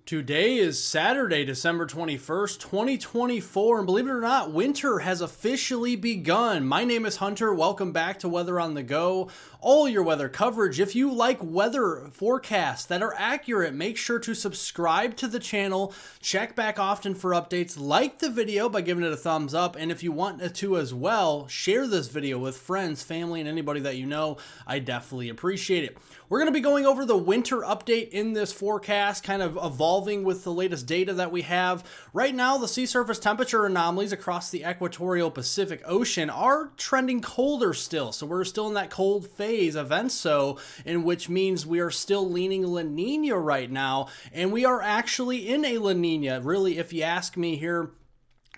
Today is Saturday, December 21st, 2024, and believe it or not, winter has officially begun. My name is Hunter. Welcome back to Weather on the Go, all your weather coverage. If you like weather forecasts that are accurate, make sure to subscribe to the channel, check back often for updates, like the video by giving it a thumbs up, and if you want to as well, share this video with friends, family, and anybody that you know. I definitely appreciate it. We're going to be going over the winter update in this forecast, kind of evolving with the latest data that we have. Right now, the sea surface temperature anomalies across the equatorial Pacific Ocean are trending colder still. So we're still in that cold phase of ENSO, in which means we are still leaning La Nina right now. And we are actually in a La Nina. Really, if you ask me here,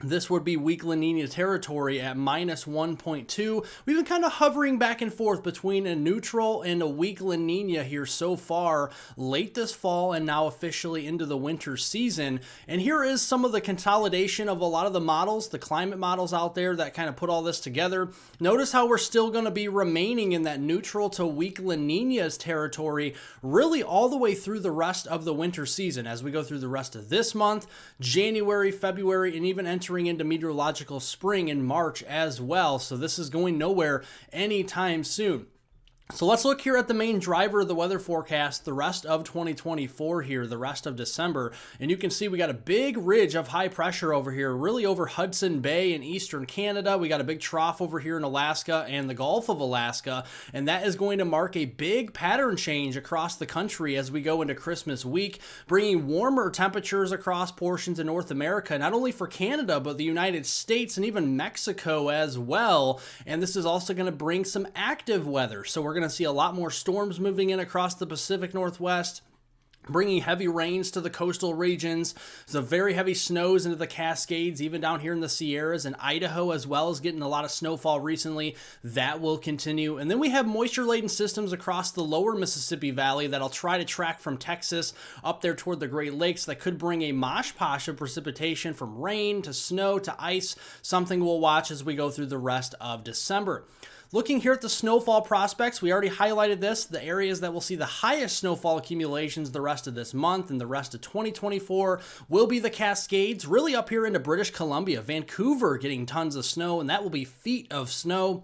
this would be weak La Nina territory at minus 1.2. We've been kind of hovering back and forth between a neutral and a weak La Nina here so far, late this fall and now officially into the winter season. And here is some of the consolidation of a lot of the models, the climate models out there that kind of put all this together. Notice how we're still going to be remaining in that neutral to weak La Nina's territory, really all the way through the rest of the winter season as we go through the rest of this month, January, February, and even entering into meteorological spring in March as well. So this is going nowhere anytime soon. So let's look here at the main driver of the weather forecast, the rest of 2024 here, the rest of December. And you can see we got a big ridge of high pressure over here, really over Hudson Bay in eastern Canada. We got a big trough over here in Alaska and the Gulf of Alaska. And that is going to mark a big pattern change across the country as we go into Christmas week, bringing warmer temperatures across portions of North America, not only for Canada, but the United States and even Mexico as well. And this is also going to bring some active weather. So we're going to see a lot more storms moving in across the Pacific Northwest, bringing heavy rains to the coastal regions. So very heavy snows into the Cascades, even down here in the Sierras and Idaho, as well as getting a lot of snowfall recently. That will continue. And then we have moisture-laden systems across the lower Mississippi Valley that I'll try to track from Texas up there toward the Great Lakes that could bring a mosh-posh of precipitation from rain to snow to ice, something we'll watch as we go through the rest of December. Looking here at the snowfall prospects, we already highlighted this. The areas that will see the highest snowfall accumulations the rest of this month and the rest of 2024 will be the Cascades, really up here into British Columbia. Vancouver getting tons of snow, and that will be feet of snow.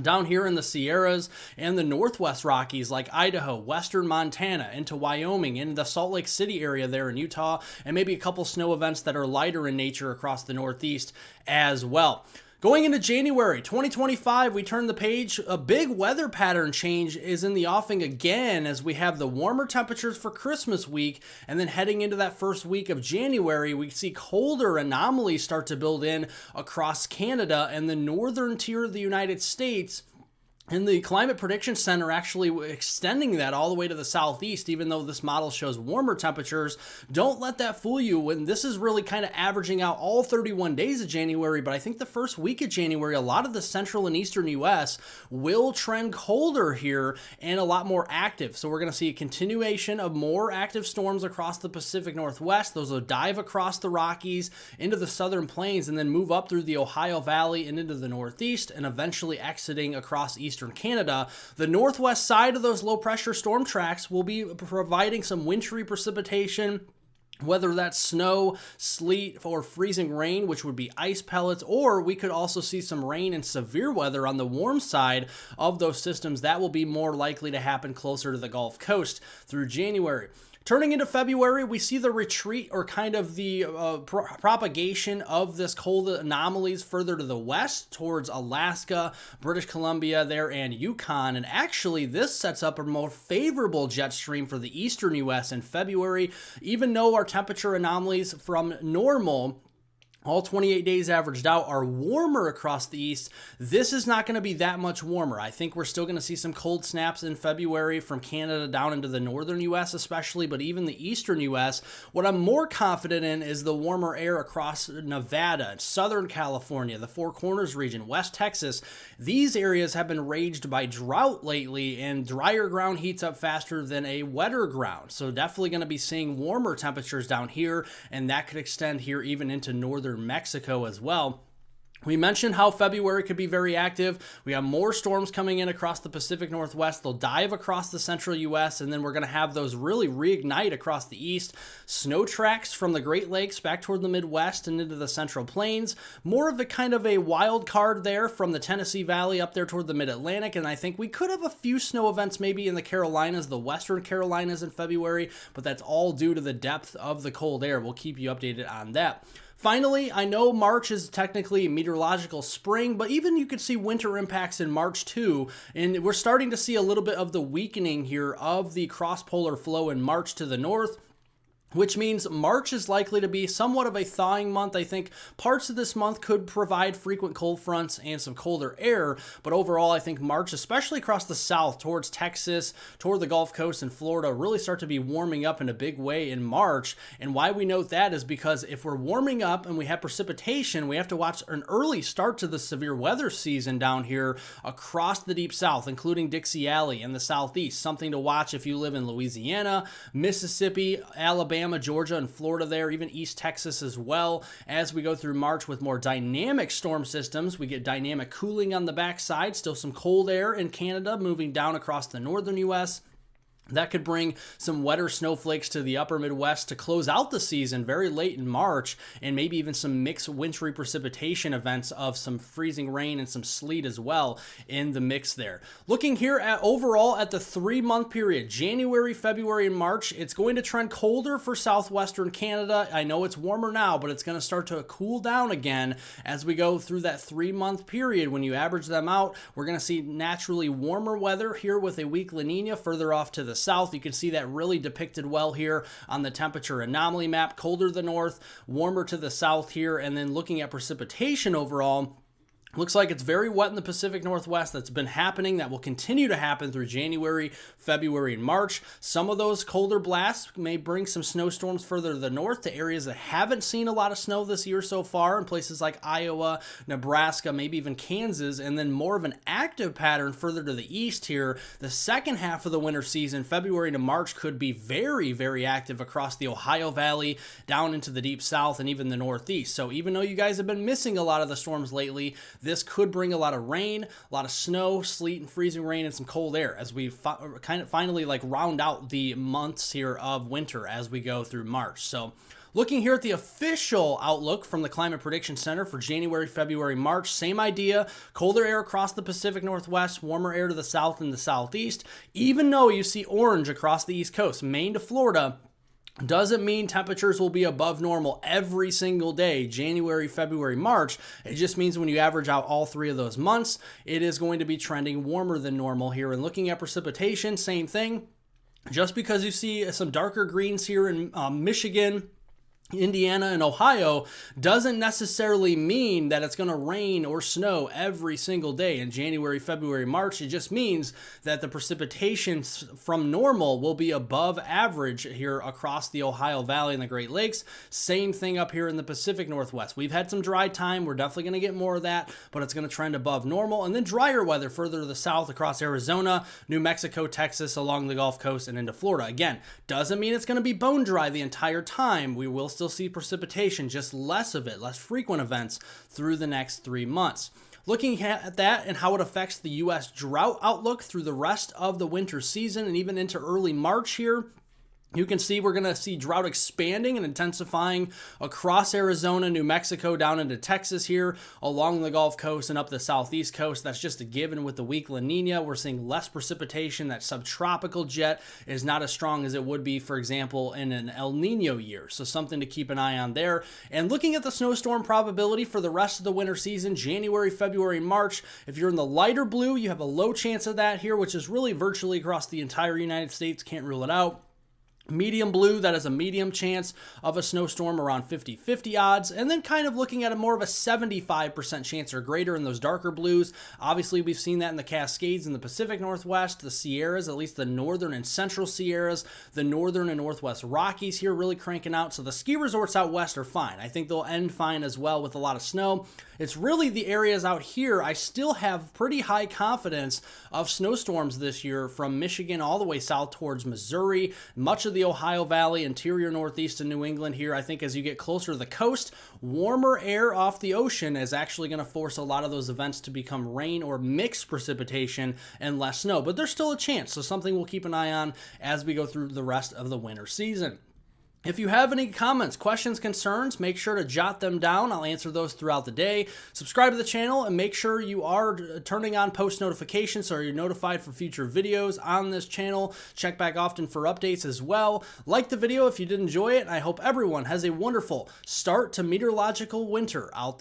Down here in the Sierras and the Northwest Rockies like Idaho, western Montana, into Wyoming, in the Salt Lake City area there in Utah, and maybe a couple snow events that are lighter in nature across the Northeast as well. Going into January 2025, we turn the page. A big weather pattern change is in the offing again as we have the warmer temperatures for Christmas week, and then heading into that first week of January, we see colder anomalies start to build in across Canada and the northern tier of the United States. And the Climate Prediction Center actually extending that all the way to the southeast, even though this model shows warmer temperatures. Don't let that fool you when this is really kind of averaging out all 31 days of January. But I think the first week of January, a lot of the central and eastern U.S. will trend colder here and a lot more active. So we're going to see a continuation of more active storms across the Pacific Northwest. Those will dive across the Rockies into the southern plains and then move up through the Ohio Valley and into the Northeast and eventually exiting across eastern Canada. The northwest side of those low pressure storm tracks will be providing some wintry precipitation, whether that's snow, sleet, or freezing rain, which would be ice pellets, or we could also see some rain and severe weather on the warm side of those systems. That will be more likely to happen closer to the Gulf Coast through January. Turning into February, we see the retreat or kind of the propagation of this cold anomalies further to the west towards Alaska, British Columbia there, and Yukon. And actually, this sets up a more favorable jet stream for the eastern U.S. in February, even though our temperature anomalies from normal, all 28 days averaged out, are warmer across the east. This is not going to be that much warmer. I think we're still going to see some cold snaps in February from Canada down into the northern U.S. especially, but even the eastern U.S. What I'm more confident in is the warmer air across Nevada, southern California, the Four Corners region, West Texas. These areas have been raged by drought lately, and drier ground heats up faster than a wetter ground. So definitely going to be seeing warmer temperatures down here, and that could extend here even into northern Mexico as well. We mentioned how February could be very active. We have more storms coming in across the Pacific Northwest. They'll dive across the central U.S., and then we're going to have those really reignite across the east. Snow tracks from the Great Lakes back toward the Midwest and into the Central Plains. More of a kind of a wild card there from the Tennessee Valley up there toward the Mid-Atlantic, and I think we could have a few snow events maybe in the Carolinas, the Western Carolinas in February, but that's all due to the depth of the cold air. We'll keep you updated on that. Finally, I know March is technically meteorological spring, but even you could see winter impacts in March too, and we're starting to see a little bit of the weakening here of the cross-polar flow in March to the north, which means March is likely to be somewhat of a thawing month. I think parts of this month could provide frequent cold fronts and some colder air, but overall I think March, especially across the south towards Texas, toward the Gulf Coast and Florida, really start to be warming up in a big way in March. And why we note that is because if we're warming up and we have precipitation, we have to watch an early start to the severe weather season down here across the deep south, including Dixie Alley and the southeast. Something to watch if you live in Louisiana, Mississippi, Alabama, Georgia, and Florida there, even East Texas as well. As we go through March with more dynamic storm systems, we get dynamic cooling on the backside, still some cold air in Canada moving down across the northern U.S. That could bring some wetter snowflakes to the upper Midwest to close out the season very late in March, and maybe even some mixed wintry precipitation events of some freezing rain and some sleet as well in the mix there. Looking here at overall at the 3-month period, January, February, and March, it's going to trend colder for southwestern Canada. I know it's warmer now, but it's going to start to cool down again as we go through that 3-month period. When you average them out, we're going to see naturally warmer weather here with a weak La Nina further off to the south. You can see that really depicted well here on the temperature anomaly map. Colder to the north, warmer to the south here, and then looking at precipitation overall, looks like it's very wet in the Pacific Northwest. That's been happening. That will continue to happen through January, February, and March. Some of those colder blasts may bring some snowstorms further to the north to areas that haven't seen a lot of snow this year so far, in places like Iowa, Nebraska, maybe even Kansas, and then more of an active pattern further to the east here. The second half of the winter season, February to March, could be very, very active across the Ohio Valley, down into the deep south, and even the northeast. So even though you guys have been missing a lot of the storms lately, this could bring a lot of rain, a lot of snow, sleet, and freezing rain, and some cold air as we kind of finally round out the months here of winter as we go through March. So looking here at the official outlook from the Climate Prediction Center for January, February, March, same idea. Colder air across the Pacific Northwest, warmer air to the south and the southeast. Even though you see orange across the East Coast, Maine to Florida, doesn't mean temperatures will be above normal every single day, January, February, March. It just means when you average out all 3 of those months, it is going to be trending warmer than normal here. And looking at precipitation, same thing. Just because you see some darker greens here in Michigan, Indiana, and Ohio doesn't necessarily mean that it's going to rain or snow every single day in January, February, March. It just means that the precipitation from normal will be above average here across the Ohio Valley and the Great Lakes. Same thing up here in the Pacific Northwest. We've had some dry time. We're definitely going to get more of that, but it's going to trend above normal. And then drier weather further to the south across Arizona, New Mexico, Texas, along the Gulf Coast, and into Florida. Again, doesn't mean it's going to be bone dry the entire time. We will still see precipitation, just less of it, less frequent events through the next 3 months. Looking at that and how it affects the U.S. drought outlook through the rest of the winter season and even into early March here, you can see we're going to see drought expanding and intensifying across Arizona, New Mexico, down into Texas here, along the Gulf Coast and up the southeast coast. That's just a given with the weak La Nina. We're seeing less precipitation. That subtropical jet is not as strong as it would be, for example, in an El Nino year. So something to keep an eye on there. And looking at the snowstorm probability for the rest of the winter season, January, February, March, if you're in the lighter blue, you have a low chance of that here, which is really virtually across the entire United States. Can't rule it out. Medium blue, that is a medium chance of a snowstorm, around 50-50 odds. And then kind of looking at a more of a 75% chance or greater in those darker blues. Obviously, we've seen that in the Cascades in the Pacific Northwest, the Sierras, at least the northern and central Sierras, the northern and northwest Rockies here really cranking out. So the ski resorts out west are fine. I think they'll end fine as well with a lot of snow. It's really the areas out here I still have pretty high confidence of snowstorms this year, from Michigan all the way south towards Missouri. Much of the the Ohio Valley, interior northeast of New England here. I think as you get closer to the coast, warmer air off the ocean is actually going to force a lot of those events to become rain or mixed precipitation and less snow. But there's still a chance, so something we'll keep an eye on as we go through the rest of the winter season. If you have any comments, questions, concerns, make sure to jot them down. I'll answer those throughout the day. Subscribe to the channel and make sure you are turning on post notifications so you're notified for future videos on this channel. Check back often for updates as well. Like the video if you did enjoy it. I hope everyone has a wonderful start to meteorological winter out there.